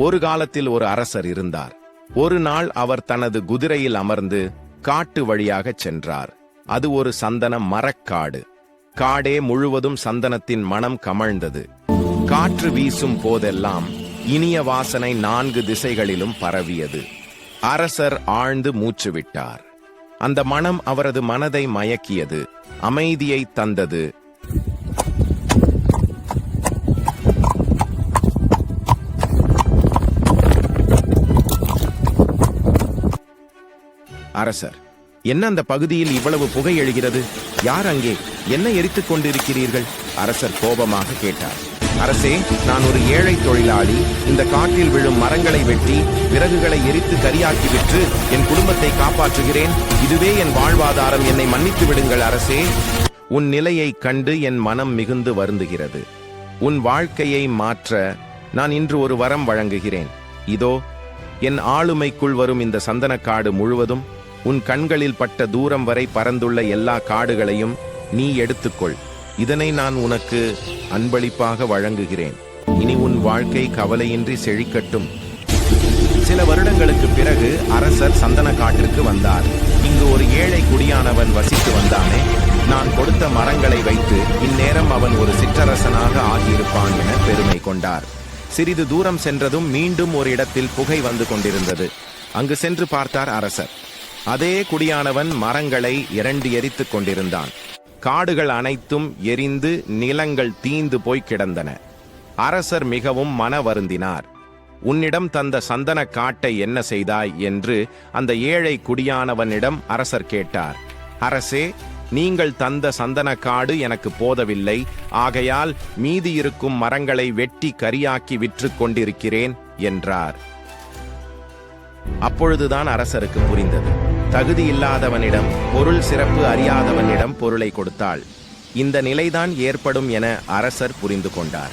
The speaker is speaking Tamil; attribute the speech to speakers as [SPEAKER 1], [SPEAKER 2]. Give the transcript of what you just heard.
[SPEAKER 1] ஒரு காலத்தில் ஒரு அரசர் இருந்தார். ஒரு நாள் அவர் தனது குதிரையில் அமர்ந்து காட்டு வழியாகச் சென்றார். அது ஒரு சந்தன மரக்காடு. காடே முழுவதும் சந்தனத்தின் மனம் கமழ்ந்தது. காற்று வீசும் போதெல்லாம் இனிய வாசனை 4 திசைகளிலும் பரவியது. அரசர் ஆழ்ந்து மூச்சு விட்டார். அந்த மனம் அவரது மனதை மயக்கியது, அமைதியை தந்தது. அரசர், என்ன அந்த பகுதியில் இவ்வளவு புகை எழுகிறது? யார் அங்கே? என்ன எரித்துக் கொண்டிருக்கிறீர்கள்? அரசர் கோபமாக கேட்டார். அரசே, நான் ஒரு ஏழை தொழிலாளி. இந்த காட்டில் விழும் மரங்களை வெட்டி விறகுகளை எரித்து கரியாக்கி விற்று என் குடும்பத்தை காப்பாற்றுகிறேன். இதுவே என் வாழ்வாதாரம். என்னை மன்னித்து விடுங்கள் அரசே. உன் நிலையை கண்டு என் மனம் மிகுந்து வருந்துகிறது. உன் வாழ்க்கையை மாற்ற நான் இன்று ஒரு வரம் வழங்குகிறேன். இதோ, என் ஆளுமைக்குள் வரும் இந்த சந்தனக்காடு முழுவதும், உன் கண்களில் பட்ட தூரம் வரை பறந்துள்ள எல்லா காடுகளையும் நீ எடுத்துக்கொள். இதனை நான் உனக்கு அன்பளிப்பாக வழங்குகிறேன். இனி உன் வாழ்க்கை கவலையின்றி செழிக்கட்டும். சில வருடங்களுக்கு பிறகு அரசர் சந்தன காட்டிற்கு வந்தார். இங்கு ஒரு ஏழை குடியானவன் வசித்து வந்தானே. நான் கொடுத்த மரங்களை வைத்து இந்நேரம் அவன் ஒரு சிற்றரசனாக ஆகியிருப்பான் என பெருமை கொண்டார். சிறிது தூரம் சென்றதும் மீண்டும் ஒரு இடத்தில் புகை வந்து கொண்டிருந்தது. அங்கு சென்று பார்த்தார் அரசர். அதே குடியானவன் மரங்களை இரண்டு எரித்துக் கொண்டிருந்தான். காடுகள் அனைத்தும் எரிந்து நிலங்கள் தீந்து போய் கிடந்தன. அரசர் மிகவும் மன வருந்தினார். உன்னிடம் தந்த சந்தன காட்டை என்ன செய்தாய் என்று அந்த ஏழை குடியானவனிடம் அரசர் கேட்டார். அரசே, நீங்கள் தந்த சந்தன காடு எனக்கு போதவில்லை. ஆகையால் மீதி இருக்கும் மரங்களை வெட்டி கரியாக்கி விற்று கொண்டிருக்கிறேன் என்றார். அப்பொழுதுதான் அரசருக்கு புரிந்தது. தகுதி இல்லாதவனிடம் பொருள், சிறப்பு அறியாதவனிடம் பொருளை கொடுத்தாள் இந்த நிலைதான் ஏற்படும் என அரசர் புரிந்து கொண்டார்.